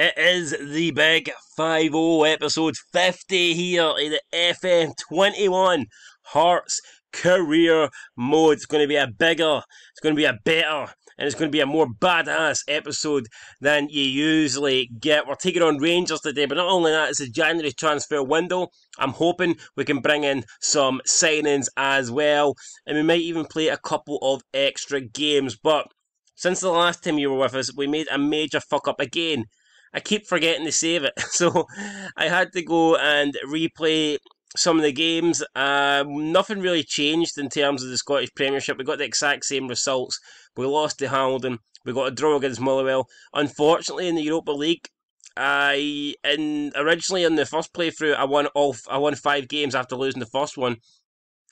It is the big 5-0 episode 50 here in the FM21 Hearts career mode. It's going to be a bigger, it's going to be a better, and it's going to be a more badass episode than you usually get. We're taking on Rangers today, but not only that, it's a January transfer window. I'm hoping we can bring in some signings as well, and we might even play a couple of extra games. But since the last time you were with us, we made a major fuck up again. I keep forgetting to save it, so I had to go and replay some of the games. Nothing really changed in terms of the Scottish Premiership. We got the exact same results. We lost to Hamilton. We got a draw against Motherwell. Unfortunately, in the Europa League, originally in the first playthrough, I won 5 games after losing the first one.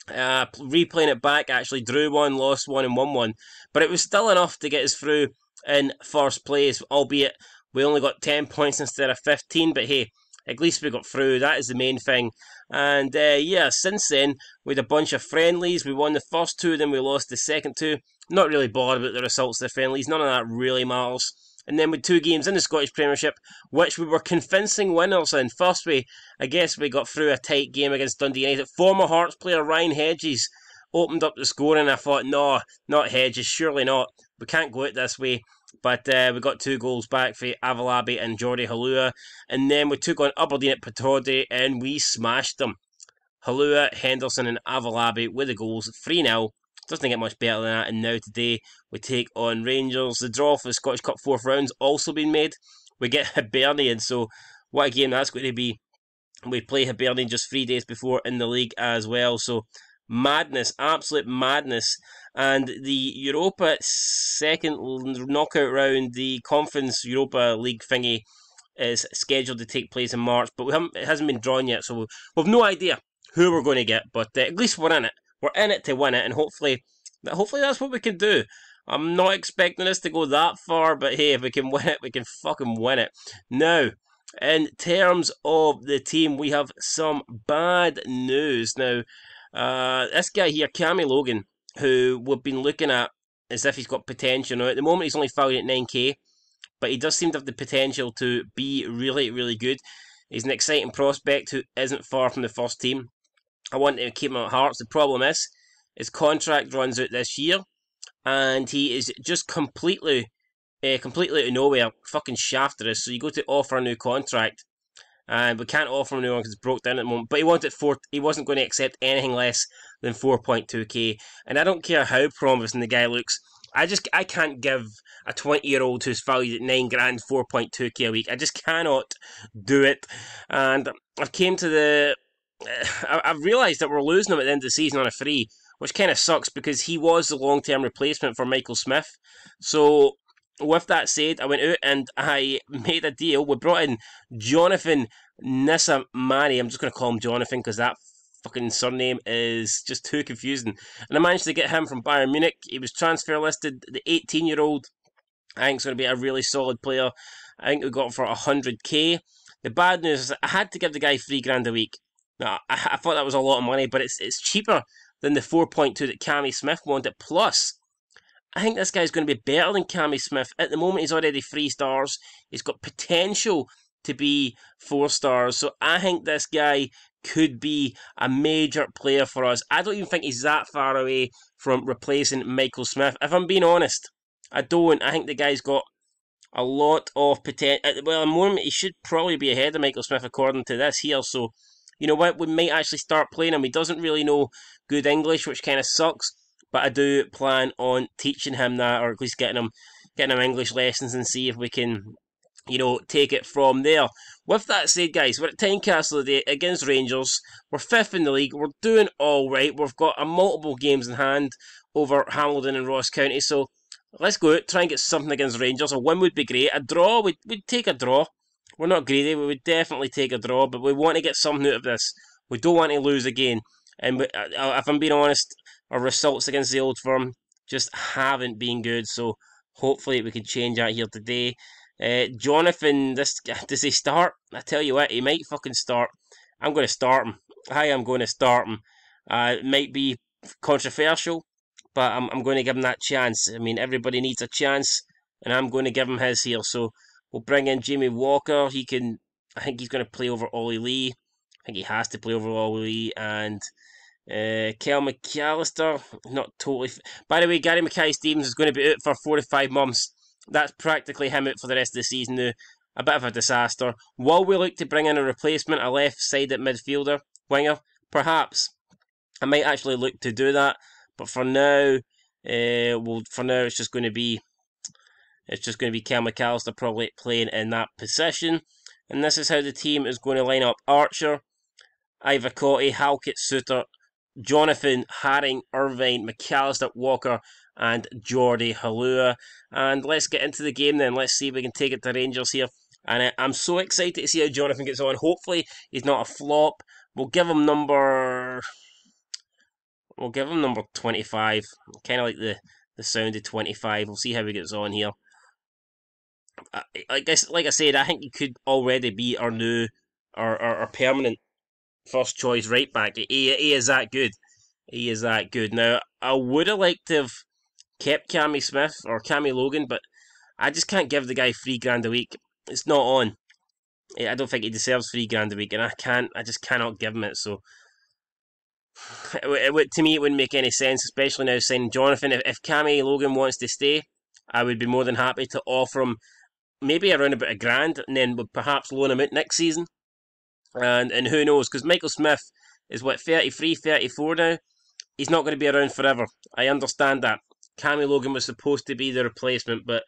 Replaying it back, actually drew 1, lost 1, and won 1. But it was still enough to get us through in first place, albeit we only got 10 points instead of 15, but hey, at least we got through. That is the main thing. And yeah, since then, we had a bunch of friendlies. We won the first 2, then we lost the second 2. Not really bothered about the results of the friendlies. None of that really matters. And then with 2 games in the Scottish Premiership, which we were convincing winners in. First, I guess we got through a tight game against Dundee United. Former Hearts player Ryan Hedges opened up the scoring, and I thought, no, not Hedges, surely not. We can't go it this way. But we got 2 goals back for Avalabi and Jordi Halua. And then we took on Aberdeen at Pittodrie and we smashed them. Halua, Henderson and Avalabi with the goals, 3-0. Doesn't get much better than that. And now today we take on Rangers. The draw for the Scottish Cup 4th round's also been made. We get Hibernian, so what a game that's going to be. We play Hibernian just 3 days before in the league as well. So madness, absolute madness. And the Europa second knockout round, the Conference Europa League thingy, is scheduled to take place in March, but it hasn't been drawn yet, so we've no idea who we're going to get. But at least we're in it. We're in it to win it, and hopefully that's what we can do. I'm not expecting us to go that far, but hey, if we can win it, we can fucking win it. Now, in terms of the team, we have some bad news. Now, this guy here, Cami Logan, who we've been looking at as if he's got potential. Now, at the moment, he's only valued at 9k, but he does seem to have the potential to be really, really good. He's an exciting prospect who isn't far from the first team. I want to keep him at Hearts. The problem is, his contract runs out this year, and he is just completely out of nowhere, fucking shafted us. So you go to offer a new contract, and we can't offer him a new one because it's broke down at the moment. But he wasn't going to accept anything less than 4.2k. And I don't care how promising the guy looks. I can't give a 20-year-old who's valued at 9 grand 4.2k a week. I just cannot do it. And I've came to I've realised that we're losing him at the end of the season on a free, which kind of sucks because he was the long-term replacement for Michael Smith. So with that said, I went out and I made a deal. We brought in Jonathan Nissamani. I'm just going to call him Jonathan because that fucking surname is just too confusing. And I managed to get him from Bayern Munich. He was transfer listed. The 18-year-old, I think, is going to be a really solid player. I think we got him for 100k. The bad news is I had to give the guy 3 grand a week. Now, I thought that was a lot of money, but it's cheaper than the 4.2 that Cami Smith wanted. Plus, I think this guy's going to be better than Cami Smith. At the moment, he's already 3 stars. He's got potential to be 4 stars. So I think this guy could be a major player for us. I don't even think he's that far away from replacing Michael Smith. If I'm being honest, I don't. I think the guy's got a lot of potential. Well, at the moment, he should probably be ahead of Michael Smith according to this here. So, you know what? We might actually start playing him. He doesn't really know good English, which kind of sucks. But I do plan on teaching him that, or at least getting him English lessons and see if we can, take it from there. With that said, guys, we're at Tynecastle today against Rangers. We're 5th in the league. We're doing all right. We've got multiple games in hand over Hamilton and Ross County. So let's go out, try and get something against Rangers. A win would be great. A draw, we'd take a draw. We're not greedy. We would definitely take a draw, but we want to get something out of this. We don't want to lose again. And if I'm being honest, our results against the Old Firm just haven't been good, so hopefully we can change that here today. Jonathan, does he start? I tell you what, he might fucking start. I'm going to start him. I am going to start him. It might be controversial, but I'm going to give him that chance. I mean, everybody needs a chance, and I'm going to give him his here. So We'll bring in Jamie Walker. I think he's going to play over Ollie Lee. I think he has to play over Ollie Lee. And Kel McAllister, not totally. By the way, Gary Mackay-Stevens is going to be out for 4 to 5 months. That's practically him out for the rest of the season now. A bit of a disaster. Will we look to bring in a replacement, a left-sided midfielder, winger? Perhaps. I might actually look to do that, but for now, it's just going to be Kel McAllister probably playing in that position. And this is how the team is going to line up: Archer, Ivor Cotty, Halkett, Suter, Jonathan, Haring, Irvine, McAllister, Walker, and Jordy Halua. And let's get into the game then. Let's see if we can take it to Rangers here. And I'm so excited to see how Jonathan gets on. Hopefully he's not a flop. We'll give him number 25. Kind of like the sound of 25. We'll see how he gets on here. Like I said, I think he could already be our new, our permanent first choice right back. He is that good. He is that good. Now, I would have liked to have kept Cami Logan, but I just can't give the guy $3,000 a week. It's not on. I don't think he deserves $3,000 a week, and I just cannot give him it. So, to me, it wouldn't make any sense, especially now signing Jonathan. If Cami Logan wants to stay, I would be more than happy to offer him maybe around about $1,000, and then would perhaps loan him out next season. And who knows, because Michael Smith is, 33, 34 now? He's not going to be around forever. I understand that. Cami Logan was supposed to be the replacement, but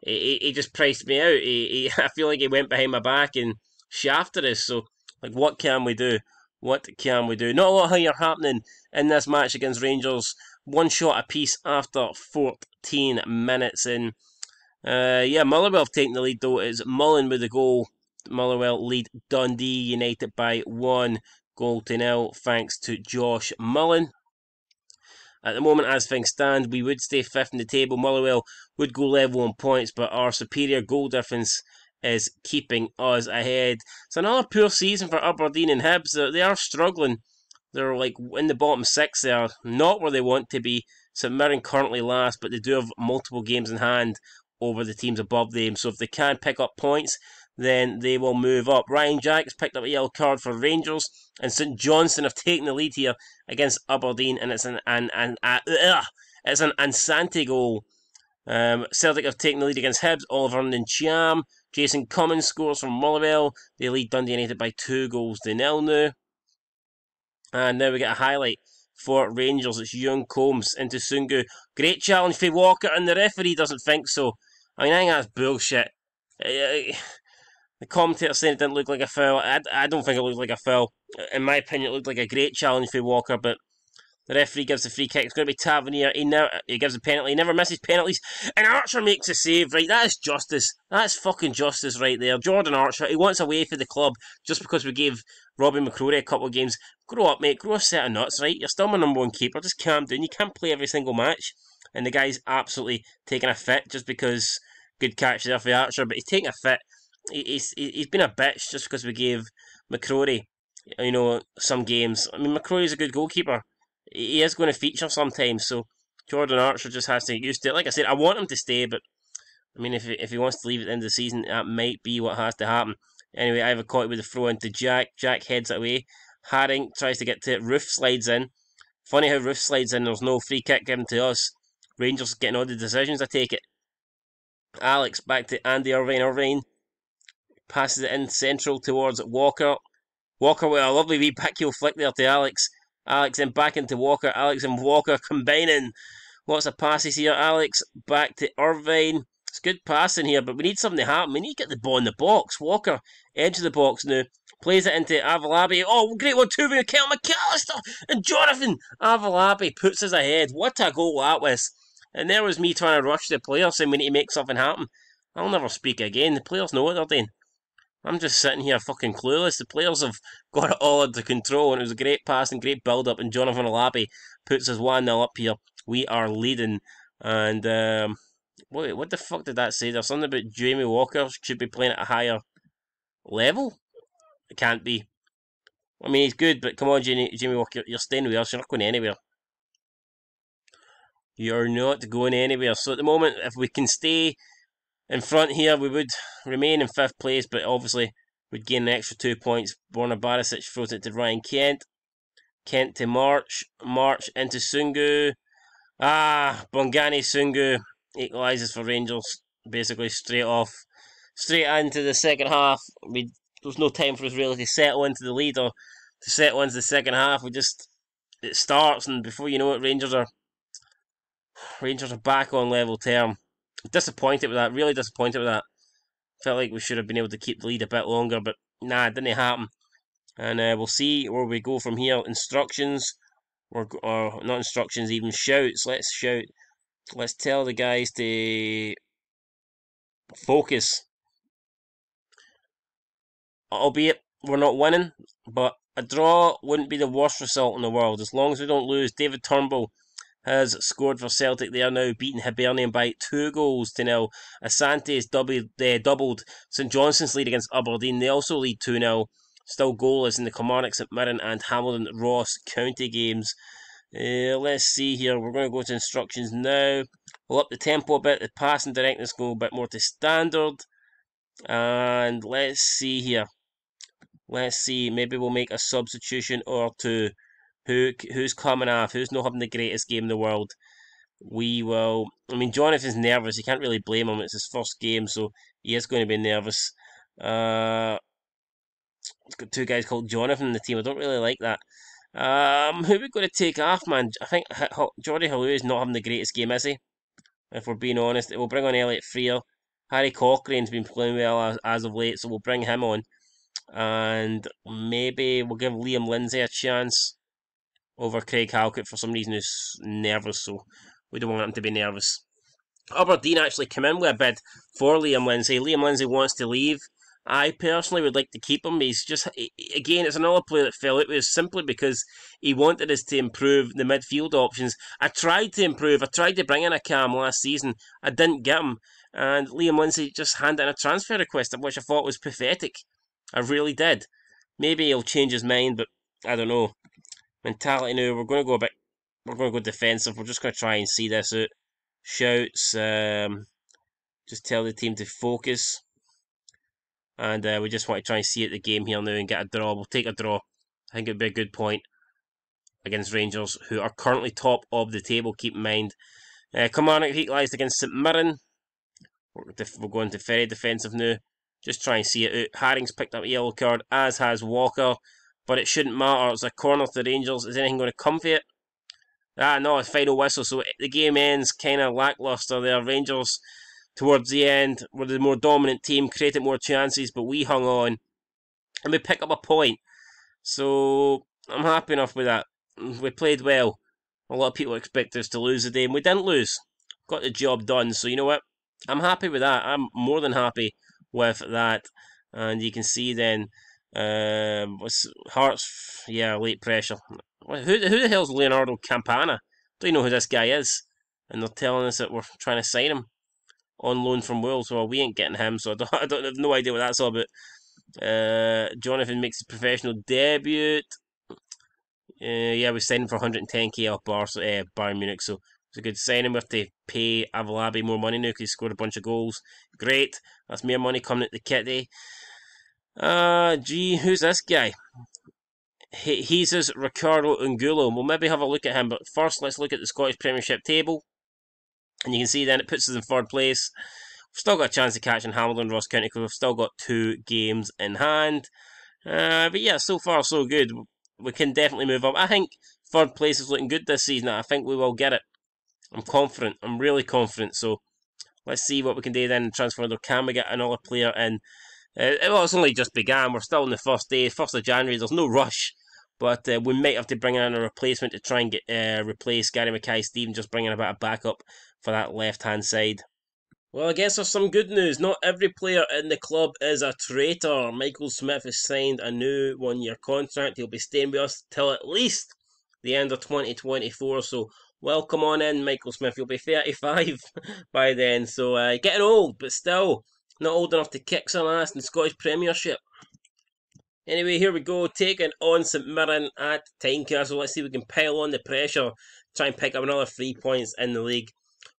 he just priced me out. I feel like he went behind my back and shafted us. So, what can we do? What can we do? Not a lot here happening in this match against Rangers. One shot apiece after 14 minutes. And Motherwell taking the lead though. It's Mullen with the goal. Motherwell lead Dundee United by 1-0 thanks to Josh Mullen. At the moment, as things stand, we would stay 5th in the table. Motherwell would go level on points, but our superior goal difference is keeping us ahead. It's another poor season for Aberdeen and Hibs. They are struggling. They're in the bottom 6 there, not where they want to be. St Mirren currently last, but they do have multiple games in hand over the teams above them. So if they can pick up points, then they will move up. Ryan Jack has picked up a yellow card for Rangers, and St Johnstone have taken the lead here against Aberdeen, and it's an Ansante goal. Celtic have taken the lead against Hibs. Oliver and Cham. Jason Cummins scores from Motherwell. They lead Dundee United by 2-0 now. And now we get a highlight for Rangers. It's Young Combs into Sungu. Great challenge for Walker, and the referee doesn't think so. I think that's bullshit. The commentator saying it didn't look like a foul. I don't think it looked like a foul. In my opinion, it looked like a great challenge for Walker, but the referee gives the free kick. It's going to be Tavernier. He gives a penalty. He never misses penalties. And Archer makes a save. Right, that is justice. That's fucking justice right there. Jordan Archer, he wants away for the club just because we gave Robbie McCrory a couple of games. Grow up, mate. Grow a set of nuts, right? You're still my number one keeper. Just calm down. You can't play every single match. And the guy's absolutely taking a fit just because... Good catch there for Archer, but he's taking a fit. He's been a bitch just because we gave McCrory, some games. I mean, McCrory's a good goalkeeper. He is going to feature sometimes, so Jordan Archer just has to get used to it. Like I said, I want him to stay, but I mean, if he wants to leave at the end of the season, that might be what has to happen. Anyway, Ivor Cotty with the throw into Jack. Jack heads it away. Haring tries to get to it. Roof slides in. Funny how Roof slides in. There's no free kick given to us. Rangers getting all the decisions, I take it. Alex back to Andy Irvine. Irvine passes it in central towards Walker. Walker with a lovely wee back heel flick there to Alex. Alex then back into Walker. Alex and Walker combining. Lots of passes here. Alex back to Irvine. It's good passing here, but we need something to happen. We need to get the ball in the box. Walker, edge of the box now. Plays it into Avalabi. Oh, great 1-2 with Kel McAllister and Jonathan. Avalabi puts us ahead. What a goal that was. And there was me trying to rush the players saying we need to make something happen. I'll never speak again. The players know what they're doing. I'm just sitting here fucking clueless. The players have got it all under control, and it was a great pass and great build-up, and Jonathan Alabi puts us 1-0 up here. We are leading. And, wait, what the fuck did that say? There's something about Jamie Walker should be playing at a higher level? It can't be. I mean, he's good, but come on, Jamie Walker, you're staying with us. You're not going anywhere. You're not going anywhere. So at the moment, if we can stay In front here, we would remain in 5th place, but obviously would gain an extra 2 points. Borna Barisic throws it to Ryan Kent. Kent to March. March into Sungu. Bongani Sungu equalises for Rangers. Basically straight off. Straight into the second half. There's no time for us really to settle into the lead or to settle into the second half. It starts, and before you know it, Rangers are back on level term. Disappointed with that, really disappointed with that. Felt like we should have been able to keep the lead a bit longer, but nah, it didn't happen. And we'll see where we go from here. Instructions, or not instructions, even shouts. Let's shout. Let's tell the guys to focus. Albeit we're not winning, but a draw wouldn't be the worst result in the world. As long as we don't lose. David Turnbull has scored for Celtic. They are now beating Hibernian by 2-0. Asante has doubled St Johnstone's lead against Aberdeen. They also lead 2-0. Still goalless in the Kilmarnock, St Mirren and Hamilton Ross County games. Let's see here. We're going to go to instructions now. We'll up the tempo a bit. The passing directness go a bit more to standard. And let's see here. Let's see. Maybe we'll make a substitution or two. Who's coming off? Who's not having the greatest game in the world? We will. I mean, Jonathan's nervous. You can't really blame him. It's his first game, so he is going to be nervous. It's got 2 guys called Jonathan in the team. I don't really like that. Who are we going to take off, man? I think Jordy Halou is not having the greatest game, is he? If we're being honest. We'll bring on Elliot Freer. Harry Cochrane's been playing well as of late, so we'll bring him on. And maybe we'll give Liam Lindsay a chance over Craig Halkett. For some reason who's nervous, so we don't want him to be nervous. Aberdeen actually came in with a bid for Liam Lindsay. Liam Lindsay wants to leave. I personally would like to keep him. He's just, again, it's another player that fell out with us simply because he wanted us to improve the midfield options. I tried to improve. I tried to bring in a Cam last season. I didn't get him. And Liam Lindsay just handed in a transfer request, which I thought was pathetic. I really did. Maybe he'll change his mind, but I don't know. Mentality now, we're going to go defensive. We're just going to try and see this out. Shouts, just tell the team to focus. And we just want to try and see out the game here now and get a draw. We'll take a draw. I think it would be a good point against Rangers, who are currently top of the table, keep in mind. Kilmarnock equalised against St Mirren. We're going to very defensive now. Just try and see it out. Haring's picked up a yellow card, as has Walker. But it shouldn't matter. It's a corner to Rangers. Is anything going to come for it? No, it's final whistle. So the game ends kind of lacklustre there. Rangers, towards the end, were the more dominant team, created more chances, but we hung on. And we pick up a point. So I'm happy enough with that. We played well. A lot of people expect us to lose the day, and we didn't lose. Got the job done. So you know what? I'm happy with that. I'm more than happy with that. And you can see then, Hearts, yeah, late pressure. Who the hell's Leonardo Campana? Don't you know who this guy is? And they're telling us that we're trying to sign him on loan from Wolves. Well, we ain't getting him, so I don't have no idea what that's all about. Jonathan makes his professional debut. Yeah, we signed him for 110k off Bayern Munich, so it's a good signing. We have to pay Avalabi more money now because he scored a bunch of goals. Great, that's more money coming at the kitty. Gee, who's this guy? He's Ricardo Angulo. We'll maybe have a look at him, but first let's look at the Scottish Premiership table. And you can see then it puts us in 3rd place. We've still got a chance to catch in Hamilton Ross County because we've still got 2 games in hand. But yeah, so far so good. We can definitely move up. I think 3rd place is looking good this season. I think we will get it. I'm confident. I'm really confident. So let's see what we can do then in transfer window. Can we get another player in? Well, it's only just began. We're still on the first day, 1st of January. There's no rush. But we might have to bring in a replacement to try and get replace Gary Mackay-Steven, just bringing a bit of backup for that left-hand side. Well, I guess there's some good news. Not every player in the club is a traitor. Michael Smith has signed a new 1-year contract. He'll be staying with us till at least the end of 2024. So welcome on in, Michael Smith. You'll be 35 by then. So getting old, but still not old enough to kick some ass in the Scottish Premiership. Anyway, here we go, taking on St Mirren at Tynecastle. Let's see if we can pile on the pressure, try and pick up another 3 points in the league.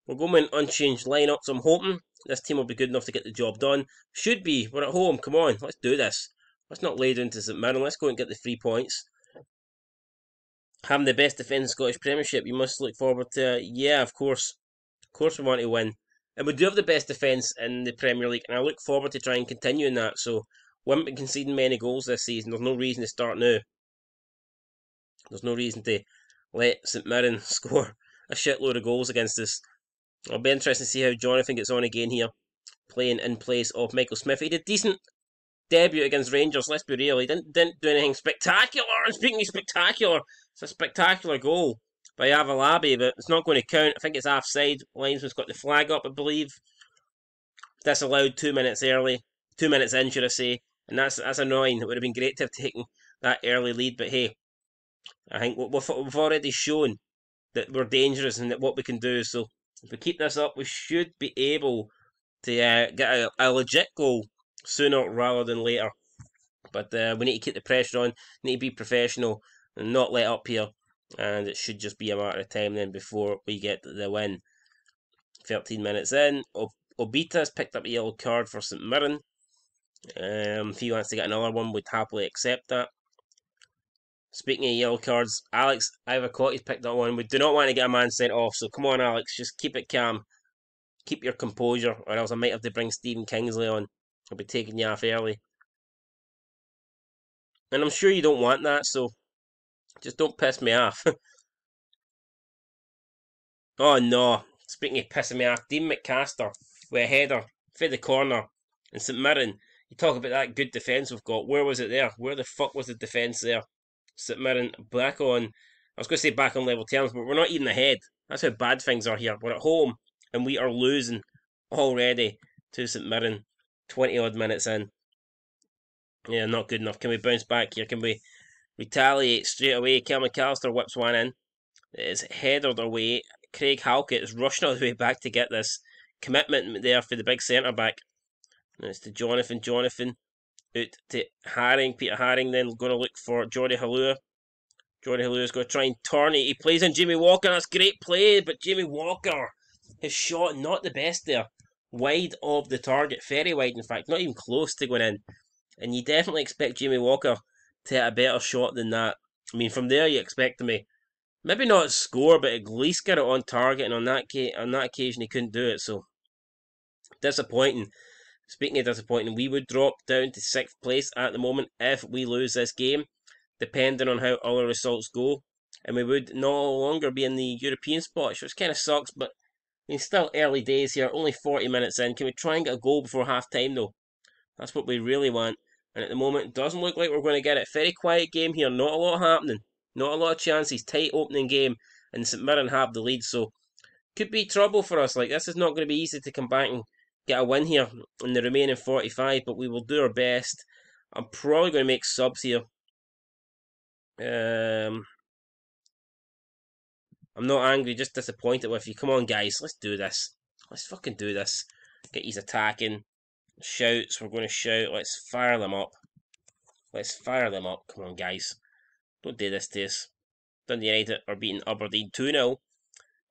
We're going with an unchanged lineup, so I'm hoping This team will be good enough to get the job done. Should be. We're at home. Come on, let's do this. Let's not lay down to St Mirren. Let's go and get the 3 points. Having the best defence in Scottish Premiership, you must look forward to. Yeah, of course. Of course we want to win. And we do have the best defence in the Premier League, and I look forward to trying continuing that. So, we haven't been conceding many goals this season. There's no reason to start now. There's no reason to let St Mirren score a shitload of goals against us. It'll be interesting to see how Jonathan gets on again here, playing in place of Michael Smith. He did decent debut against Rangers, let's be real. He didn't do anything spectacular. And speaking of spectacular, it's a spectacular goal by Avalabi, but it's not going to count. I think it's offside. Linesman's got the flag up, I believe. Disallowed 2 minutes early. 2 minutes in, should I say. And that's annoying. It would have been great to have taken that early lead, but hey, I think we've already shown that we're dangerous and that what we can do. So if we keep this up, we should be able to get a legit goal sooner rather than later. But we need to keep the pressure on, need to be professional and not let up here. And it should just be a matter of time then before we get the win. 13 minutes in, Obita's picked up a yellow card for St Mirren. If he wants to get another one, we'd happily accept that. Speaking of yellow cards, Alex Ivacotti's picked up one. We do not want to get a man sent off, so come on Alex, just keep it calm. Keep your composure, or else I might have to bring Stephen Kingsley on. I'll be taking you off early. And I'm sure you don't want that, so just don't piss me off. Oh no, speaking of pissing me off, Dean McCaster with a header for the corner in St Mirren. You talk about that good defence we've got. Where was it there? Where the fuck was the defence there? St Mirren back on, I was going to say back on level terms, but we're not even ahead. That's how bad things are here. We're at home and we are losing already to St Mirren 20 odd minutes in. Yeah, not good enough. Can we bounce back here? Can we retaliate straight away? Kel McAllister whips one in. It is headed away. Craig Halkett is rushing all the way back to get this commitment there for the big centre back. And it's to Jonathan. Jonathan out to Haring. Peter Haring then going to look for Jordy Halua. Jordy Halua's going to try and turn it. He plays in Jamie Walker. That's great play, but Jamie Walker, his shot not the best there. Wide of the target. Very wide, in fact. Not even close to going in. And you definitely expect Jamie Walker to hit a better shot than that. I mean, from there you expect him to maybe not score, but at least get it on target. And on that occasion, he couldn't do it. So disappointing. Speaking of disappointing, we would drop down to 6th place at the moment if we lose this game, depending on how other results go. And we would no longer be in the European spot, which kind of sucks. But I mean, still early days here. Only 40 minutes in. Can we try and get a goal before half time though? That's what we really want. And at the moment, it doesn't look like we're going to get it. Very quiet game here. Not a lot happening. Not a lot of chances. Tight opening game. And St Mirren have the lead. So, could be trouble for us. Like, this is not going to be easy to come back and get a win here in the remaining 45. But we will do our best. I'm probably going to make subs here. I'm not angry. Just disappointed with you. Come on, guys. Let's do this. Let's fucking do this. Get these attacking. Shouts, we're going to shout. Let's fire them up. Let's fire them up. Come on, guys. Don't do this to us. Dundee United are beating Aberdeen 2-0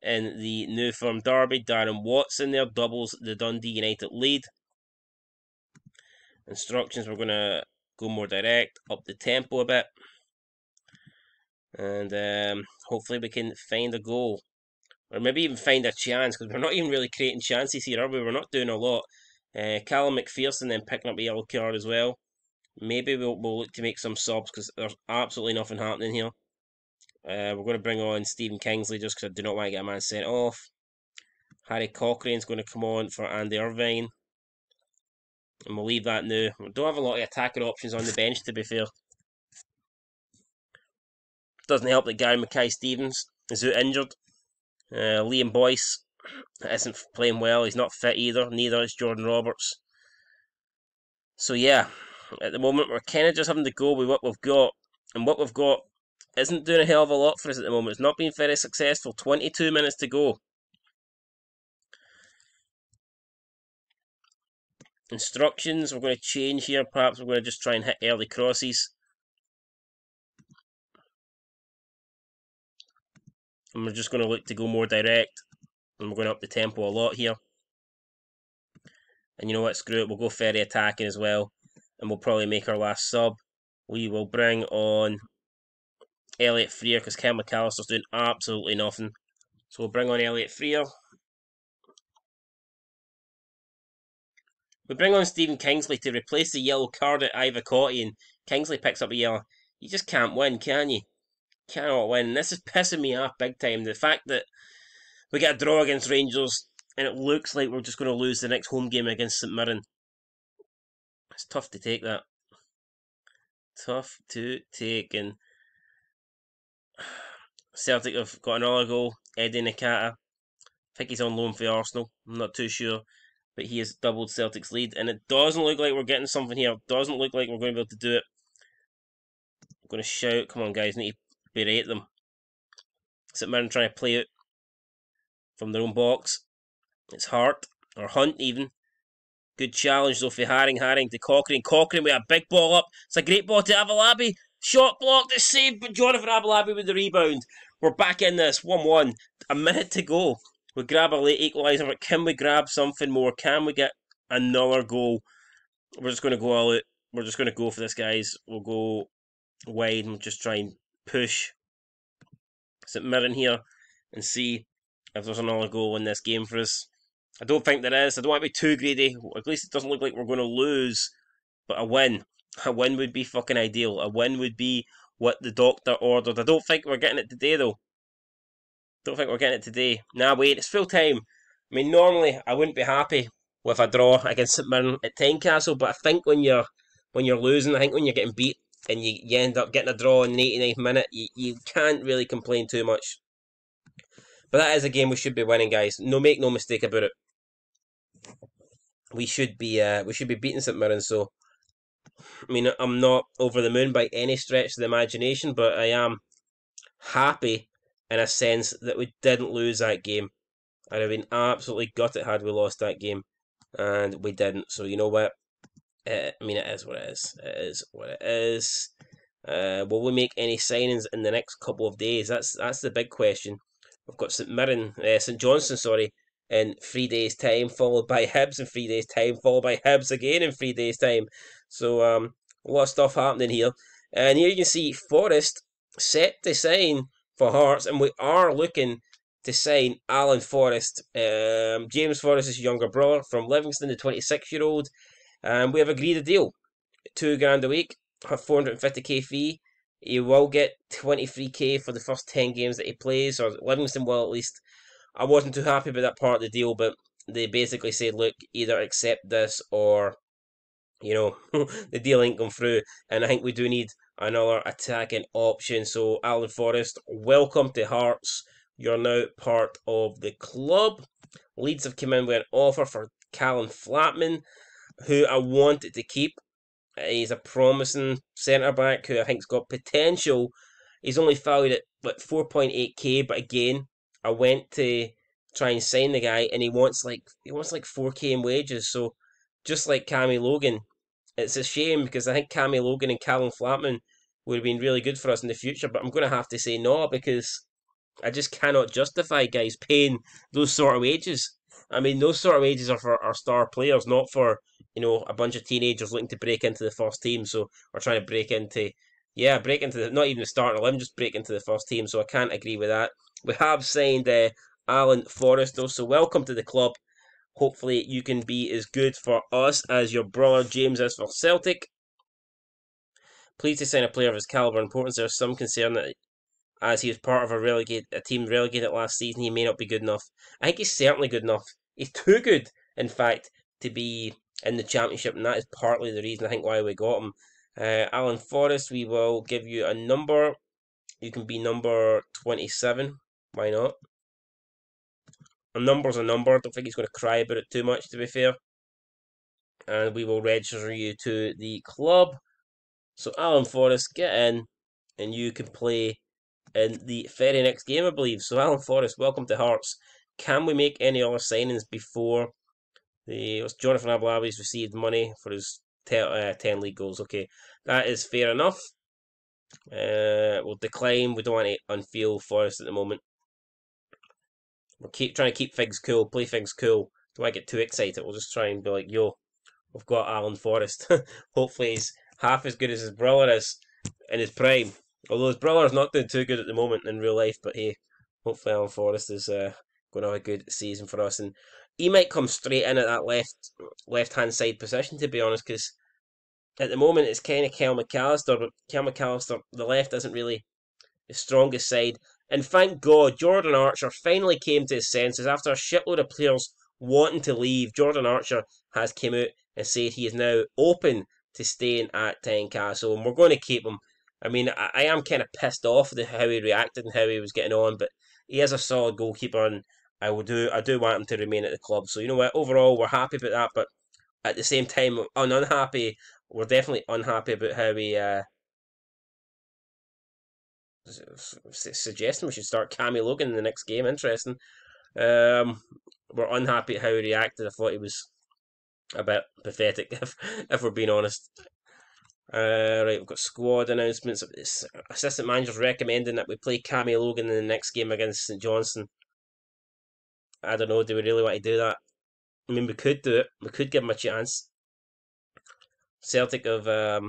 in the New Firm Derby. Darren Watson there doubles the Dundee United lead. Instructions, we're going to go more direct, up the tempo a bit. And hopefully we can find a goal. Or maybe even find a chance, because we're not even really creating chances here, are we? We're not doing a lot. Callum McPherson then picking up a yellow card as well. Maybe we'll look to make some subs because there's absolutely nothing happening here. We're going to bring on Stephen Kingsley just because I do not want to get a man sent off. Harry Cochrane's going to come on for Andy Irvine. And we'll leave that now. We don't have a lot of attacking options on the bench, to be fair. Doesn't help that Gary Mackay-Stevens is out injured. Liam Boyce isn't playing well. He's not fit either. Neither is Jordan Roberts. So yeah, at the moment we're kind of just having to go with what we've got. And what we've got isn't doing a hell of a lot for us at the moment. It's not been very successful. 22 minutes to go. Instructions, we're going to change here. Perhaps we're going to just try and hit early crosses. And we're just going to look to go more direct. And we're going to up the tempo a lot here. And you know what? Screw it. We'll go Ferry attacking as well. And we'll probably make our last sub. We will bring on Elliot Freer because Ken McAllister's doing absolutely nothing. So we'll bring on Elliot Freer. We bring on Stephen Kingsley to replace the yellow card at Ivor Cotty, and Kingsley picks up a yellow. You just can't win, can you? Cannot win. This is pissing me off big time. The fact that we get a draw against Rangers and it looks like we're just going to lose the next home game against St Mirren. It's tough to take that. Tough to take. And Celtic have got another goal. Eddie Nakata. I think he's on loan for Arsenal. I'm not too sure. But he has doubled Celtic's lead. And it doesn't look like we're getting something here. Doesn't look like we're going to be able to do it. I'm going to shout. Come on, guys. I need to berate them. St Mirren trying to play out from their own box. It's Hart. Or Hunt, even. Good challenge, though, for Haring. Haring to Cochrane. Cochrane with a big ball up. It's a great ball to Avalabi. Shot blocked. It's saved, but Jonathan Avalabi with the rebound. We're back in this. 1-1. A minute to go. We grab a late equaliser, but can we grab something more? Can we get another goal? We're just going to go all out. We're just going to go for this, guys. We'll go wide and just try and push St Mirren here and see if there's another goal in this game for us. I don't think there is. I don't want to be too greedy. At least it doesn't look like we're going to lose. But a win would be fucking ideal. A win would be what the doctor ordered. I don't think we're getting it today, though. Don't think we're getting it today. Nah, wait, it's full time. I mean, normally I wouldn't be happy with a draw against St Mirren at Tynecastle, but I think when you're losing, I think when you're getting beat and you end up getting a draw in the 89th minute, you can't really complain too much. But that is a game we should be winning, guys. Make no mistake about it. We should be beating St Mirren. So, I mean, I'm not over the moon by any stretch of the imagination, but I am happy in a sense that we didn't lose that game. I'd have been absolutely gutted had we lost that game, and we didn't. So you know what? I mean, it is what it is. It is what it is. Will we make any signings in the next couple of days? That's the big question. We've got St Johnstone, sorry, in 3 days' time, followed by Hibs in 3 days' time, followed by Hibs again in 3 days' time. So a lot of stuff happening here. And here you can see Forrest set to sign for Hearts, and we are looking to sign Alan Forrest, James Forrest's younger brother from Livingston, the 26-year-old. And we have agreed a deal, $2,000 a week, a 450k fee. He will get 23k for the first 10 games that he plays, or Livingston will at least. I wasn't too happy about that part of the deal, but they basically said, look, either accept this or, you know, the deal ain't gone through. And I think we do need another attacking option. So, Alan Forrest, welcome to Hearts. You're now part of the club. Leeds have come in with an offer for Callum Flatman, who I wanted to keep. He's a promising centre-back who I think's got potential. He's only valued at 4.8k, but again, I went to try and sign the guy, and he wants like 4k in wages. So just like Cami Logan, it's a shame because I think Cami Logan and Callum Flatman would have been really good for us in the future. But I'm going to have to say no because I just cannot justify guys paying those sort of wages. I mean, those sort of wages are for our star players, not for, you know, a bunch of teenagers looking to break into the first team. So we're trying to break into not even the starting 11, just break into the first team. So I can't agree with that. We have signed Alan Forrest, though, so welcome to the club. Hopefully you can be as good for us as your brother James is for Celtic. Pleased to sign a player of his calibre and importance. There's some concern that as he was part of a team relegated last season, he may not be good enough. I think he's certainly good enough. He's too good, in fact, to be in the Championship, and that is partly the reason I think why we got him. Alan Forrest, we will give you a number. You can be number 27. Why not? A number's a number. I don't think he's going to cry about it too much, to be fair. And we will register you to the club. So, Alan Forrest, get in, and you can play in the very next game, I believe. So, Alan Forrest, welcome to Hearts. Can we make any other signings before Jonathan Ablavi's received money for his 10 league goals? Okay, that is fair enough. We'll decline. We don't want to unfeel Forrest at the moment. We're trying to keep things cool, play things cool. don't want to get too excited. We'll just try and be like, yo, we've got Alan Forrest. Hopefully he's half as good as his brother is in his prime. Although his brother's not doing too good at the moment in real life, but hey, hopefully Alan Forrest is going to have a good season for us, and he might come straight in at that left hand side position, to be honest, because at the moment it's kind of Kel McAllister, but Kel McAllister, the left isn't really his strongest side. And thank God Jordan Archer finally came to his senses after a shitload of players wanting to leave. Jordan Archer has came out and said he is now open to staying at Tynecastle, and we're going to keep him. I mean, I am kind of pissed off at how he reacted and how he was getting on, but he is a solid goalkeeper, and I do want him to remain at the club. So you know what? Overall, we're happy about that, but at the same time, unhappy. We're definitely unhappy about how he suggesting we should start Cami Logan in the next game. Interesting. We're unhappy at how he reacted. I thought he was a bit pathetic, if we're being honest. Right, we've got squad announcements. Assistant manager's recommending that we play Cami Logan in the next game against St Johnstone. I don't know, do we really want to do that? I mean, we could do it. We could give him a chance. Celtic have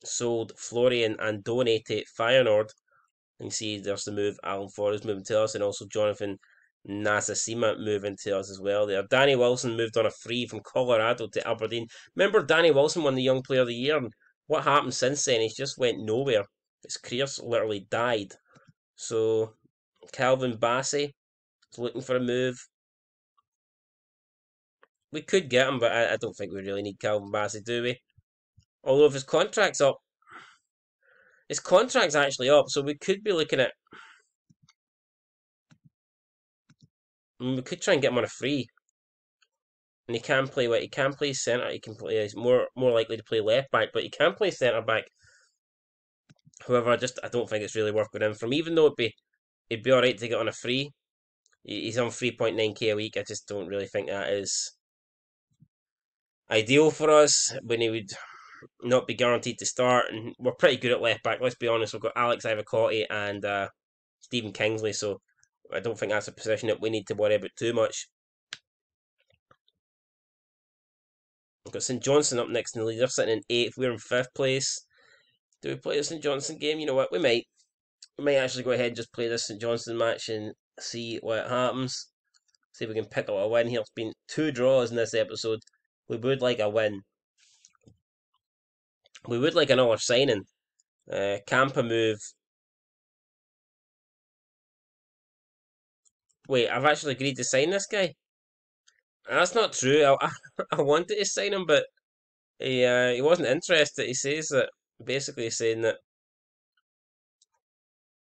sold Florian and Donny to Feyenoord. And you see there's the move, Alan Forrest moving to us, and also Jonathan Nasasima moving to us as well there. Danny Wilson moved on a free from Colorado to Aberdeen. Remember, Danny Wilson won the Young Player of the Year, and what happened since then? He's just went nowhere. His career's literally died. So, Calvin Bassey is looking for a move. We could get him, but I don't think we really need Calvin Bassey, do we? Although if his contract's up, his contract's actually up, so we could be looking at. I mean, we could try and get him on a free. And he can play what he can play centre. He can play. He's more likely to play left back, but he can play centre back. However, I don't think it's really worth going in from. Even though it'd be all right to get on a free. He's on 3.9k a week. I just don't really think that is ideal for us when he would not be guaranteed to start. And we're pretty good at left back. Let's be honest. We've got Alex Ivacotti and Stephen Kingsley, so I don't think that's a position that we need to worry about too much. We've got St Johnstone up next in the league. They're sitting in 8th. We're in 5th place. Do we play the St Johnstone game? You know what? We might. We might actually go ahead and just play this St Johnstone match and see what happens. See if we can pick up a win here. It's been 2 draws in this episode. We would like a win. We would like another signing. Campa move. Wait, I've actually agreed to sign this guy. That's not true. I wanted to sign him, but he wasn't interested. He says that basically saying that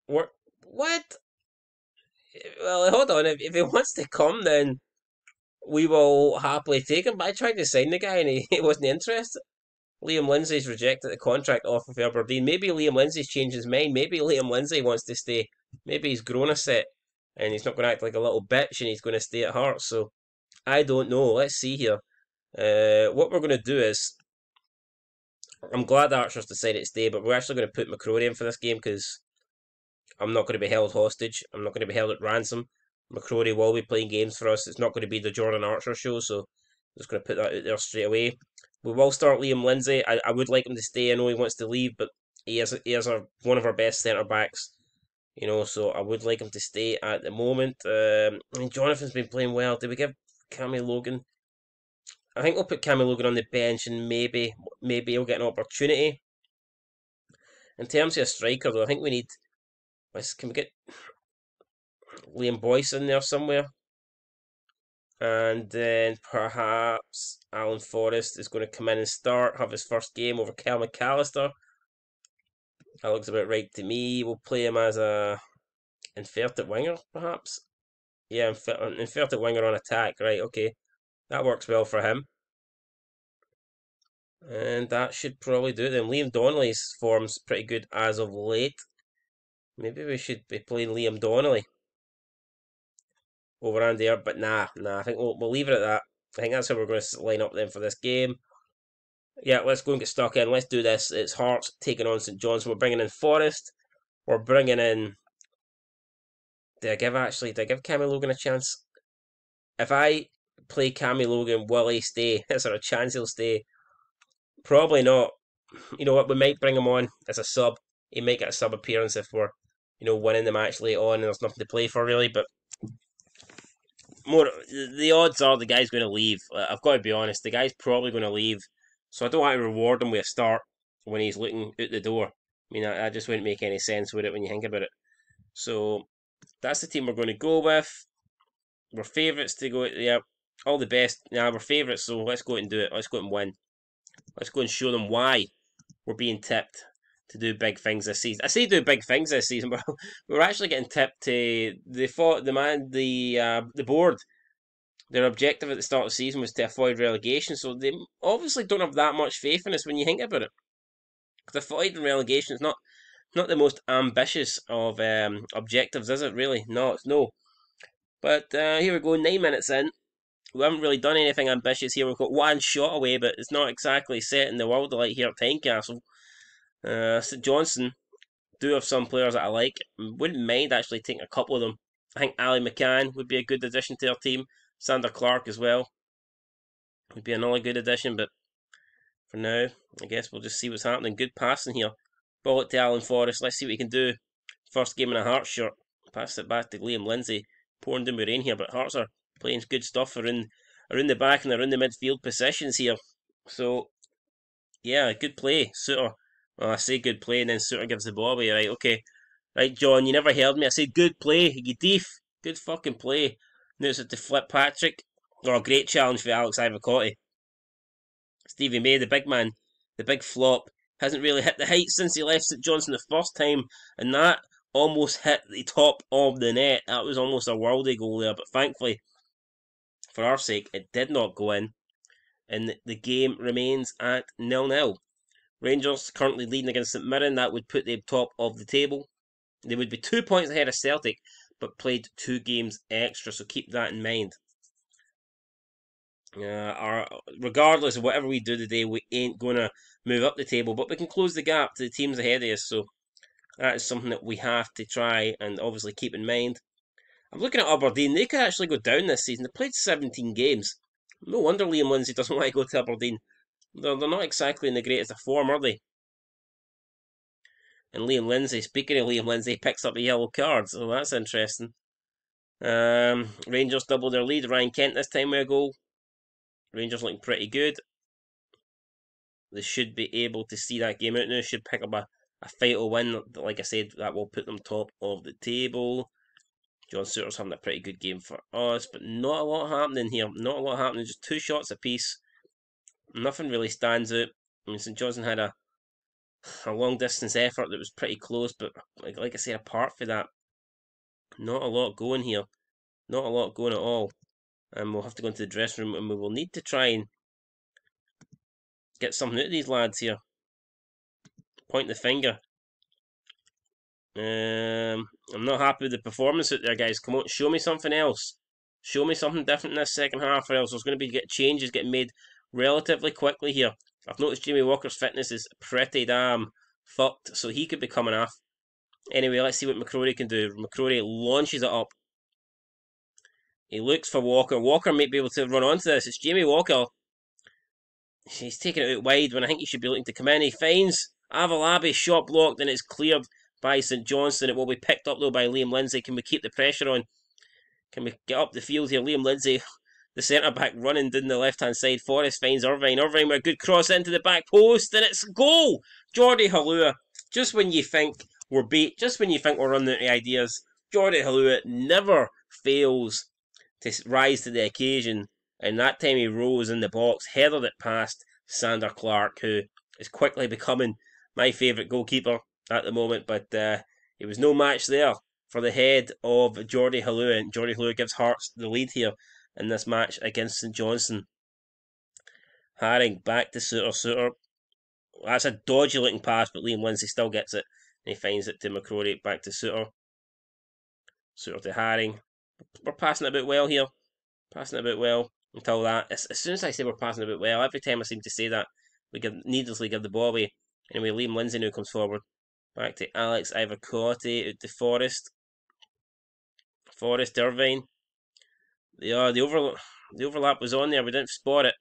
what? Well, hold on. If he wants to come, then we will happily take him. But I tried to sign the guy, and he wasn't interested. Liam Lindsay's rejected the contract offer for Aberdeen. Maybe Liam Lindsay's changed his mind. Maybe Liam Lindsay wants to stay. Maybe he's grown a set, and he's not going to act like a little bitch, and he's going to stay at Hearts. So I don't know. Let's see here. What we're going to do is, I'm glad Archer's decided to stay, but we're actually going to put McCrory in for this game because I'm not going to be held hostage. I'm not going to be held at ransom. McCrory will be playing games for us. It's not going to be the Jordan Archer show, so I'm just going to put that out there straight away. We will start Liam Lindsay. I would like him to stay. I know he wants to leave, but he is one of our best centre backs. You know, so I would like him to stay at the moment. I mean, Jonathan's been playing well. Did we give Cami Logan? I think we'll put Cami Logan on the bench, and maybe he'll get an opportunity. In terms of a striker, though, I think we need. Can we get Liam Boyce in there somewhere? And then perhaps Alan Forrest is going to come in and have his first game over Kel McAllister. That looks about right to me. We'll play him as a inverted winger, perhaps. Yeah, inverted winger on attack. Right, okay. That works well for him. And that should probably do it then. Liam Donnelly's form's pretty good as of late. Maybe we should be playing Liam Donnelly over Andy Earp, but nah. I think we'll leave it at that. I think that's how we're going to line up then for this game. Yeah, let's go and get stuck in. Let's do this. It's Hearts taking on St John's. We're bringing in Forrest. We're bringing in. Did I give Cami Logan a chance? If I play Cami Logan? Will he stay? Is there a chance he'll stay? Probably not. You know what? We might bring him on as a sub. He might get a sub appearance if we're, winning the match late on and there's nothing to play for really. But more, the odds are the guy's going to leave. I've got to be honest. The guy's probably going to leave. So I don't want to reward him with a start when he's looking out the door. I mean, that just wouldn't make any sense with it when you think about it. So that's the team we're going to go with. We're favourites to go. Yeah, all the best. Yeah, we're favourites. So let's go out and do it. Let's go out and win. Let's go and show them why we're being tipped to do big things this season. I say do big things this season, but we're actually getting tipped to the board. Their objective at the start of the season was to avoid relegation, so they obviously don't have that much faith in us when you think about it. Because avoiding relegation is not the most ambitious of objectives, is it? Really, no, it's no. But here we go, 9 minutes in. We haven't really done anything ambitious here. We've got one shot away, but it's not exactly setting the world alight here at Tynecastle. St Johnstone do have some players that I like. Wouldn't mind actually taking a couple of them. I think Ali McCann would be a good addition to our team. Sander Clark as well would be another good addition, but for now, I guess we'll just see what's happening. Good passing here. Ball it to Alan Forrest. Let's see what he can do. First game in a Hearts shirt. Pass it back to Liam Lindsay. Pouring down the rain here, but Hearts are playing good stuff around the back and around the midfield positions here. So, yeah, good play. Suter. Well, I say good play and then Suter gives the ball away. Right, okay. Right, John, you never heard me. I said good play. You deef. Good fucking play. Now it's to Flip Patrick. Oh, great challenge for Alex Ivacotti. Stevie May, the big man, the big flop, hasn't really hit the heights since he left St Johnstone the first time, and that almost hit the top of the net. That was almost a worldie goal there, but thankfully, for our sake, it did not go in, and the game remains at 0-0. Rangers currently leading against St Mirren. That would put them top of the table. They would be 2 points ahead of Celtic, but played 2 games extra, so keep that in mind. Regardless of whatever we do today, we ain't going to move up the table, but we can close the gap to the teams ahead of us, so that is something that we have to try and obviously keep in mind. I'm looking at Aberdeen. They could actually go down this season. They played 17 games. No wonder Liam Lindsay doesn't want to go to Aberdeen. They're not exactly in the greatest of form, are they? And Liam Lindsay, speaking of Liam Lindsay, picks up a yellow card, so that's interesting. Rangers double their lead. Ryan Kent this time with a goal. Rangers looking pretty good. They should be able to see that game out now. Should pick up a vital win. Like I said, that will put them top of the table. John Suter's having a pretty good game for us, but not a lot happening here. Not a lot happening. Just 2 shots apiece. Nothing really stands out. I mean, St Johnstone had a long distance effort that was pretty close, but like I say, apart from that, not a lot going here. Not a lot going at all. And we'll have to go into the dressing room and we will need to try and get something out of these lads here. Point the finger. I'm not happy with the performance out there, guys. Come on, show me something else. Show me something different in this second half, or else there's going to be changes getting made relatively quickly here. I've noticed Jamie Walker's fitness is pretty damn fucked, so he could be coming off. Anyway, let's see what McCrory can do. McCrory launches it up. He looks for Walker. Walker might be able to run onto this. It's Jamie Walker. He's taking it out wide when I think he should be looking to come in. He finds Avalabi shot blocked and it's cleared by St Johnstone. It will be picked up though by Liam Lindsay. Can we keep the pressure on? Can we get up the field here? Liam Lindsay, the centre back, running down the left hand side. Forrest finds Irvine. Irvine with a good cross into the back post and it's goal! Jordi Halua. Just when you think we're beat, just when you think we're running out of ideas, Jordi Halua never fails to rise to the occasion, and that time he rose in the box, headed it past Sander Clark, who is quickly becoming my favourite goalkeeper at the moment, but it was no match there for the head of Jordi Halua, and Jordi Halua gives Hearts the lead here in this match against St Johnstone. Haring back to Suter. That's a dodgy looking pass, but Liam Lindsay still gets it, and he finds it to McCrory, back to Suter. Suter to Haring. We're passing it a bit well here. Passing it a bit well until that. As soon as I say we're passing it a bit well, every time I seem to say that, we needlessly give the ball away. Anyway, Liam Lindsay now comes forward. Back to Alex Ivacotti, out to Forrest. Forrest, Irvine. The overload. The overlap was on there, we didn't spot it.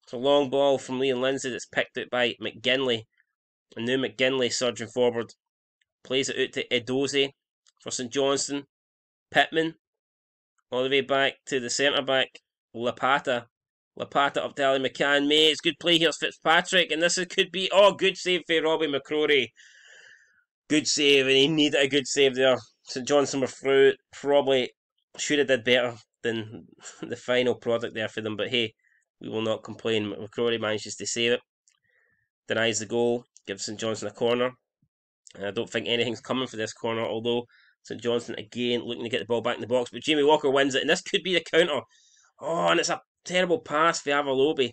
It's a long ball from Liam Lindsay that's picked out by McGinley. And now McGinley surging forward. Plays it out to Edozie for St Johnstone. Pittman all the way back to the centre back. Lapata up to Ali McCann. It's good play here. It's Fitzpatrick, and this could be good save for Robbie McCrory. Good save, and he needed a good save there. St Johnstone were through. Probably should have did better than the final product there for them, but hey, we will not complain. McCrory manages to save it. Denies the goal. Gives St Johnstone a corner. And I don't think anything's coming for this corner, although St Johnstone again looking to get the ball back in the box, but Jamie Walker wins it, and this could be the counter. And it's a terrible pass for Avalobi,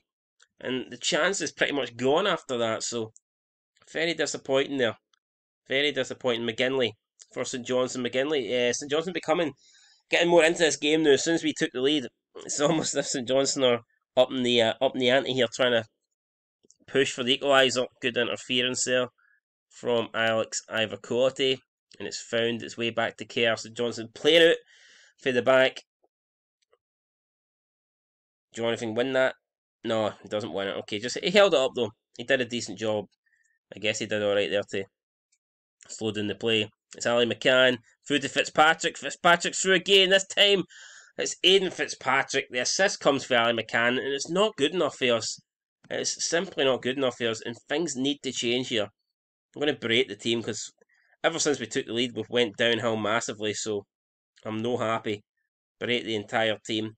and the chance is pretty much gone after that, so very disappointing there. Very disappointing. McGinley for St Johnstone. St Johnstone getting more into this game now. As soon as we took the lead, it's almost as if St Johnstone are up in the ante here, trying to push for the equaliser. Good interference there from Alex Ivacotti, and it's found its way back to Kerr. St Johnstone playing out for the back. Jonathan win that? No, he doesn't win it. Okay, he held it up though. He did a decent job. I guess he did alright there to slow down the play. It's Ali McCann through to Fitzpatrick. Fitzpatrick through again. This time it's Aidan Fitzpatrick. The assist comes for Ali McCann, and it's not good enough for us. It's simply not good enough for us, and things need to change here. I'm going to berate the team because ever since we took the lead, we've went downhill massively, so I'm no happy. Berate the entire team.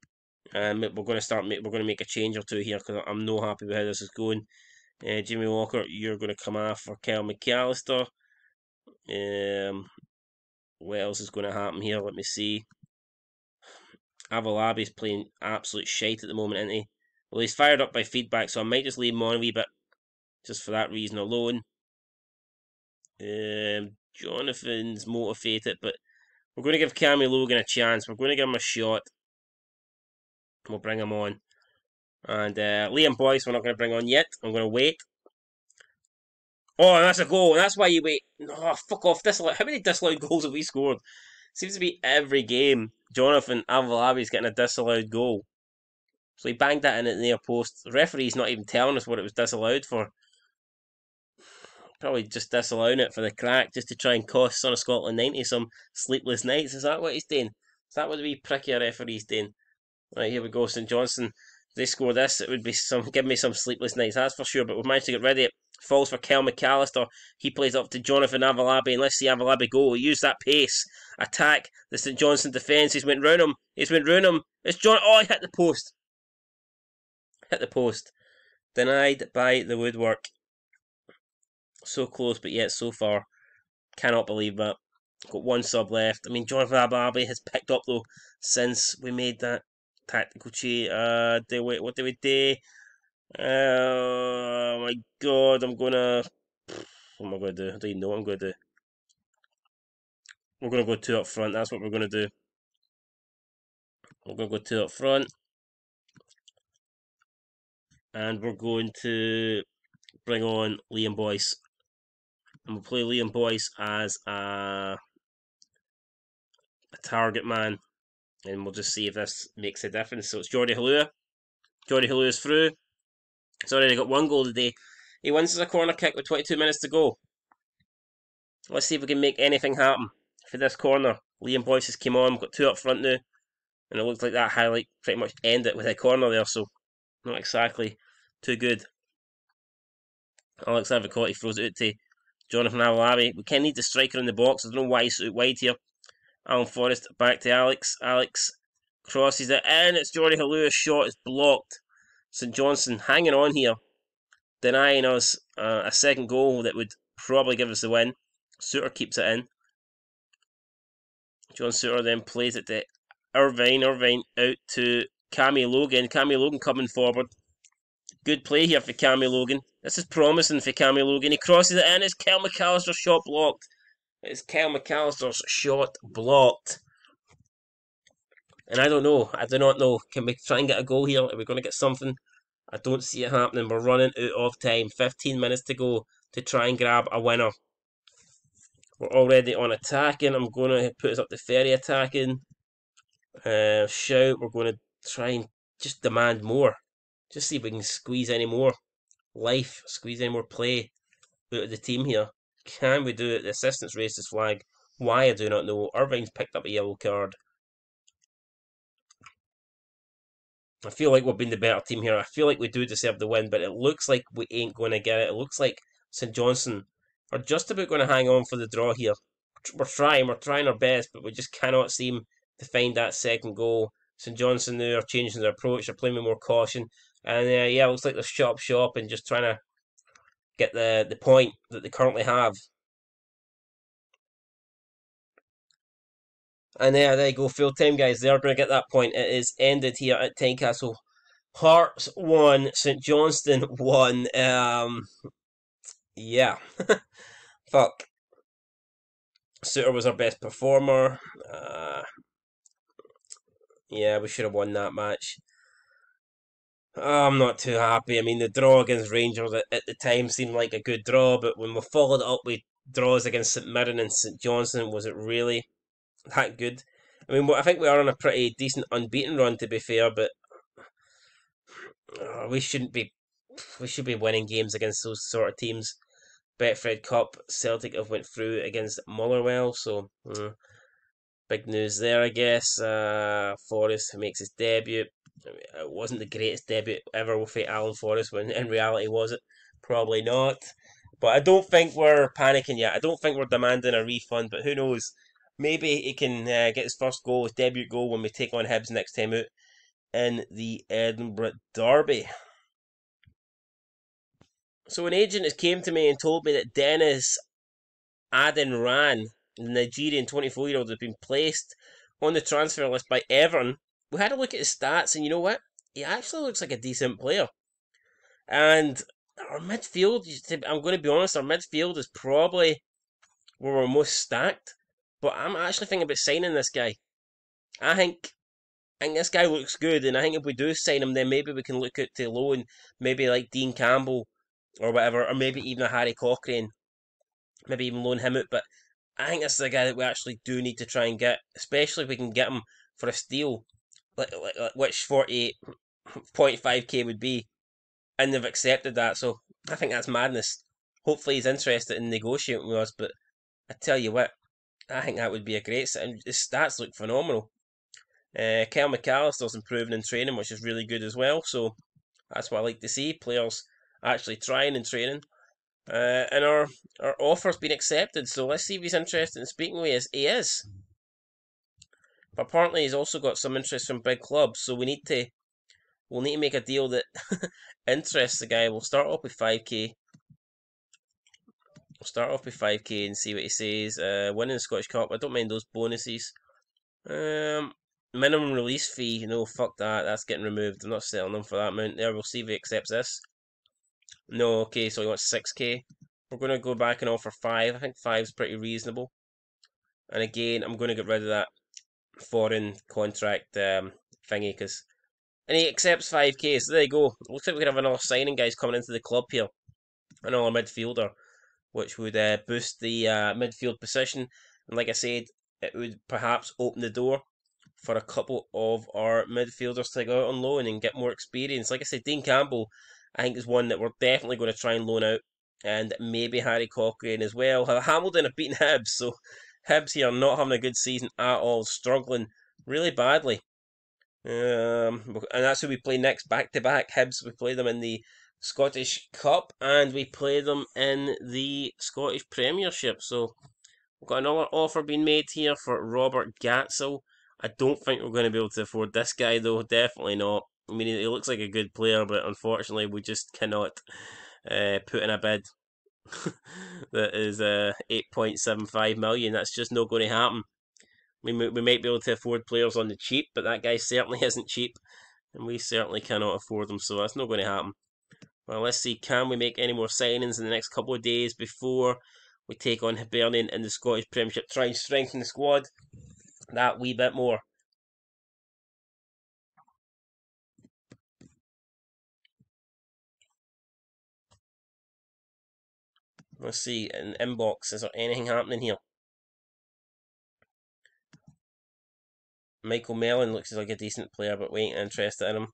We're going to make a change or two here because I'm no happy with how this is going. Jimmy Walker, you're going to come off for Kyle McAllister. What else is going to happen here? Let me see. Avalabi's playing absolute shite at the moment, isn't he? Well, he's fired up by feedback, so I might just leave him on a wee bit, just for that reason alone. Jonathan's motivated, but we're going to give Cami Logan a chance. We're going to give him a shot. We'll bring him on. And Liam Boyce, we're not going to bring on yet. I'm going to wait. And that's a goal. That's why you wait. No, fuck off. How many disallowed goals have we scored? Seems to be every game. Jonathan Avalabi's getting a disallowed goal. So he banged that in at the near post. The referee's not even telling us what it was disallowed for. Probably just disallowing it for the crack, just to try and cost Son of Scotland 90 some sleepless nights. Is that what he's doing? Is that what the wee prickier referee's doing? Right, here we go. St Johnstone. If they score this, it would be give me some sleepless nights, that's for sure. But we've managed to get rid of it. Falls for Kel McAllister. He plays up to Jonathan Avalabi, and let's see Avalabi go. He used that pace. Attack the St Johnstone defence. He's went round him. It's John. He hit the post. Denied by the woodwork. So close, but yet so far. Cannot believe that. Got one sub left. I mean, Jonathan Avalabi has picked up though since we made that tactical cheat. What did we do? Oh my god, what am I gonna do? I don't even know what I'm gonna do. We're gonna go 2 up front, that's what we're gonna do. We're gonna go 2 up front. And we're going to bring on Liam Boyce. And we'll play Liam Boyce as a target man. And we'll just see if this makes a difference. So it's Jordi Halua. Jordi Halua's through. He's already got 1 goal today. He wins as a corner kick with 22 minutes to go. Let's see if we can make anything happen for this corner. Liam Boyce has came on. We've got 2 up front now. And it looks like that highlight pretty much ended with a corner there. So not exactly too good. Alex Ivacotti throws it out to Jonathan Avalabi. We can need the striker in the box. I don't know why he's out wide here. Alan Forrest back to Alex. Alex crosses it in. It's Jordi Halua's shot is blocked. St Johnstone hanging on here, denying us a second goal that would probably give us the win. Suter keeps it in. John Suter then plays it to Irvine. Irvine out to Cami Logan. Cami Logan coming forward. Good play here for Cami Logan. This is promising for Cami Logan. He crosses it in. It's Kel McAllister's shot blocked. It's Kel McAllister's shot blocked. And I do not know. Can we try and get a goal here? Are we going to get something? I don't see it happening. We're running out of time. 15 minutes to go to try and grab a winner. We're already on attacking. I'm going to put us up to Ferry attacking. Shout. We're going to try and just demand more. Just see if we can squeeze any more life, squeeze any more play out of the team here. Can we do it? The assistant's raised his flag. Why, I do not know. Irving's picked up a yellow card. I feel like we've been the better team here. I feel like we do deserve the win, but it looks like we ain't going to get it. It looks like St Johnstone are just about going to hang on for the draw here. We're trying our best, but we just cannot seem to find that second goal. St Johnstone now are changing their approach. They're playing with more caution, and yeah, it looks like they're shop and just trying to get the point that they currently have. And there you go, full time, guys. They're going to get that point. It is ended here at Tynecastle. Hearts 1, St Johnstone 1. Yeah. Fuck. Suter was our best performer. Yeah, we should have won that match. I'm not too happy. I mean, the draw against Rangers at the time seemed like a good draw, but when we followed it up with draws against St Mirren and St Johnstone, was it really that good? I mean, I think we are on a pretty decent unbeaten run, to be fair, but we shouldn't be. We should be winning games against those sort of teams. Betfred Cup, Celtic have went through against Motherwell, so big news there, I guess. Forrest makes his debut. I mean, it wasn't the greatest debut ever with Alan Forrest, when in reality, was it? Probably not. But I don't think we're panicking yet. I don't think we're demanding a refund, but who knows? Maybe he can get his first goal, his debut goal, when we take on Hibs next time out in the Edinburgh Derby. So an agent has came to me and told me that Dennis Adinran, the Nigerian 24-year-old, has been placed on the transfer list by Everton. We had a look at his stats, and you know what? He actually looks like a decent player. And our midfield, I'm going to be honest, our midfield is probably where we're most stacked. But I'm actually thinking about signing this guy. I think this guy looks good, and I think if we do sign him, then maybe we can look at to loan, maybe like Dean Campbell or whatever, or maybe even a Harry Cochrane, maybe even loan him out. But I think this is a guy that we actually do need to try and get, especially if we can get him for a steal, which 48.5k would be, and they've accepted that. So I think that's madness. Hopefully he's interested in negotiating with us, but I tell you what, I think that would be a great set. And his stats look phenomenal. Kyle McAllister's improving in training, which is really good as well. So that's what I like to see, players actually trying in training. And our offer's been accepted, so let's see if he's interested in speaking with us. He is. But apparently he's also got some interest from big clubs, so we'll need to make a deal that interests the guy. We'll start off with 5k. We'll start off with 5k and see what he says. Winning the Scottish Cup, I don't mind those bonuses. Minimum release fee, no, fuck that, that's getting removed. I'm not selling them for that amount there. We'll see if he accepts this. No, okay, so he wants 6k. We're going to go back and offer 5. I think 5's pretty reasonable. And again, I'm going to get rid of that foreign contract thingy, because... And he accepts 5k, so there you go. Looks like we could have another signing, guys, coming into the club here. Another midfielder, which would boost the midfield position. And like I said, it would perhaps open the door for a couple of our midfielders to go out on loan and get more experience. Like I said, Dean Campbell, I think, is one that we're definitely going to try and loan out, and maybe Harry Cochrane as well. Hamilton have beaten Hibs, so Hibs here not having a good season at all, struggling really badly. And that's who we play next, back to back. Hibs, we play them in the Scottish Cup, and we play them in the Scottish Premiership. So we've got another offer being made here for Robert Gatsel. I don't think we're going to be able to afford this guy, though. Definitely not. I mean, he looks like a good player, but unfortunately, we just cannot put in a bid that is 8.75 million. That's just not going to happen. We might be able to afford players on the cheap, but that guy certainly isn't cheap, and we certainly cannot afford them, so that's not going to happen. Well, let's see, can we make any more signings in the next couple of days before we take on Hibernian in the Scottish Premiership? Try and strengthen the squad that wee bit more. Let's see, in inbox, is there anything happening here? Michael Mellon looks like a decent player, but we ain't interested in him.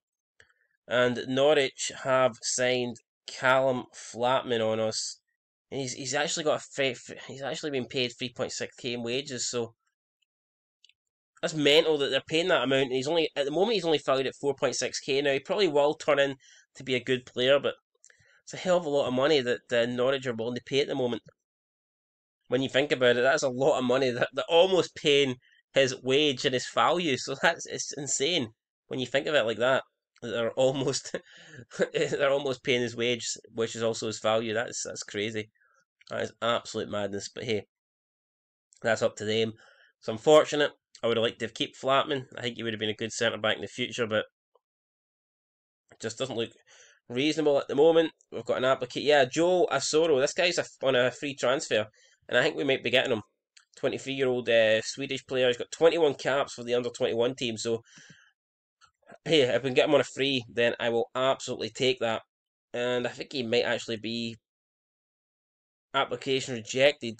And Norwich have signed Callum Flatman on us. And he's actually got he's actually been paid 3.6k in wages, so that's mental that they're paying that amount. And he's only at the moment he's only valued at 4.6k now. He probably will turn in to be a good player, but it's a hell of a lot of money that Norwich are willing to pay at the moment. When you think about it, that's a lot of money that they're almost paying his wage and his value. So it's insane when you think of it like that. They're almost they're almost paying his wage, which is also his value. That's crazy. That is absolute madness. But hey, that's up to them. It's unfortunate. I would have liked to have kept Flatman. I think he would have been a good centre back in the future, but it just doesn't look reasonable at the moment. We've got an application. Yeah, Joe Asoro. This guy's on a free transfer, and I think we might be getting him. 23-year-old Swedish player. He's got 21 caps for the under-21 team. So, hey, if we can get him on a free, then I will absolutely take that. And I think he might actually be application rejected.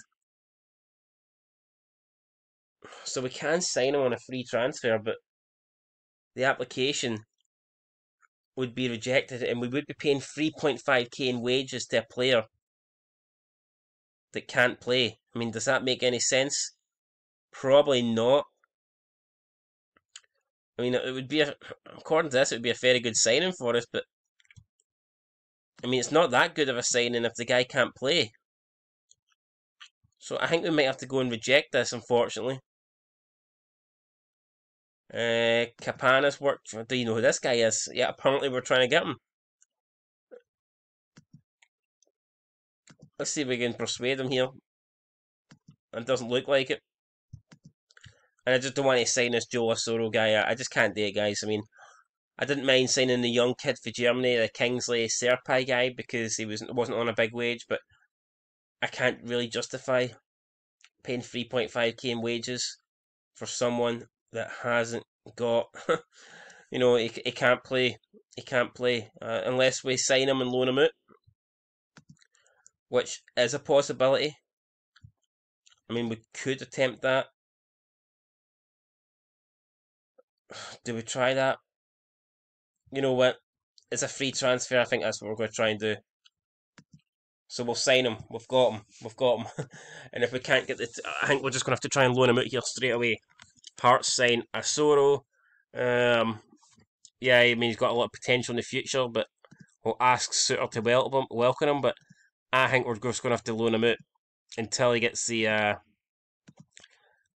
So we can sign him on a free transfer, but the application would be rejected, and we would be paying 3.5k in wages to a player that can't play. I mean, does that make any sense? Probably not. I mean, it would be according to this, it would be a very good signing for us, but I mean, it's not that good of a signing if the guy can't play. So I think we might have to go and reject this, unfortunately. Capana's work. Do you know who this guy is? Yeah, apparently we're trying to get him. Let's see if we can persuade him here. It doesn't look like it. And I just don't want to sign this Joe Asoro guy. I just can't do it, guys. I mean, I didn't mind signing the young kid for Germany, the Kingsley Serpai guy, because he wasn't on a big wage, but I can't really justify paying 3.5k in wages for someone that hasn't got, he can't play. He can't play unless we sign him and loan him out, which is a possibility. I mean, we could attempt that. Do we try that? You know what? It's a free transfer. I think that's what we're going to try and do. So we'll sign him. We've got him. We've got him. And if we can't get I think we're just going to have to try and loan him out here straight away. Hearts sign Asoro. Yeah, I mean, he's got a lot of potential in the future, but we'll ask Suter to welcome him. But I think we're just going to have to loan him out until he gets the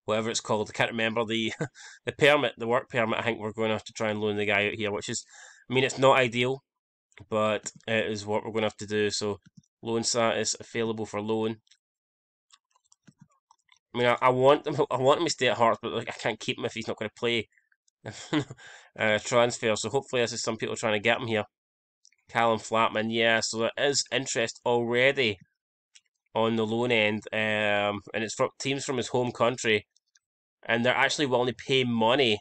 whatever it's called. I can't remember the the permit, the work permit. I think we're going to have to try and loan the guy out here, which is, I mean, it's not ideal, but it is what we're going to have to do. So loan status available for loan. I mean, I want him. I want him to stay at Hearts, but like I can't keep him if he's not going to play. Transfer. So hopefully this is some people trying to get him here. Callum Flatman, yeah. So there is interest already on the loan end, and it's from teams from his home country, and they're actually willing to pay money,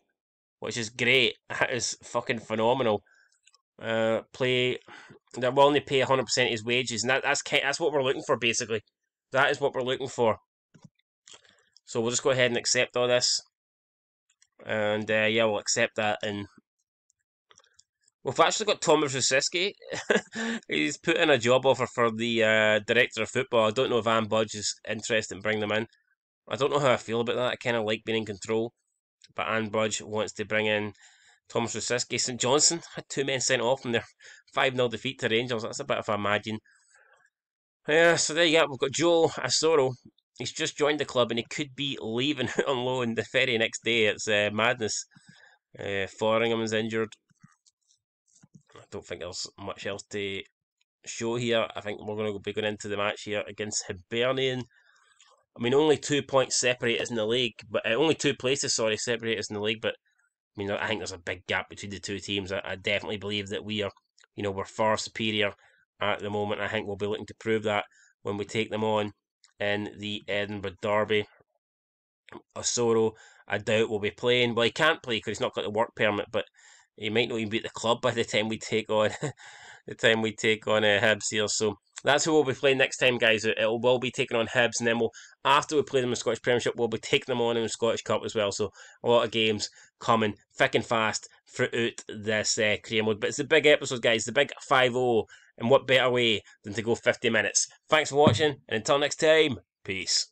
which is great. That is fucking phenomenal. They're willing to pay 100% his wages, and that's what we're looking for basically. That is what we're looking for. So we'll just go ahead and accept all this, and yeah, we'll accept that. And we've actually got Thomas Rosiski. He's put in a job offer for the director of football. I don't know if Anne Budge is interested in bringing them in. I don't know how I feel about that. I kind of like being in control, but Anne Budge wants to bring in Thomas Rosiski. St Johnson had 2 men sent off in their 5-0 defeat to Rangers. That's a bit of a margin. Yeah, so there you go. We've got Joe Asoro. He's just joined the club and he could be leaving on loan the very next day. It's madness. Foringham's injured. I don't think there's much else to show here. I think we're going to be going into the match here against Hibernian. I mean, only 2 points separate us in the league, but only 2 places, sorry, separate us in the league. But I mean, I think there's a big gap between the two teams. I definitely believe that we're far superior at the moment. I think we'll be looking to prove that when we take them on in the Edinburgh Derby. Asoro, I doubt will be playing. Well, he can't play because he's not got the work permit, but he might not even be at the club by the time we take on the time we take on Hibs here. So that's who we'll be playing next time, guys. We'll be taking on Hibs, and then after we play them in the Scottish Premiership, we'll be taking them on in the Scottish Cup as well. So a lot of games coming thick and fast throughout this career mode. But it's a big episode, guys. The big 5-0. And what better way than to go 50 minutes? Thanks for watching, and until next time, peace.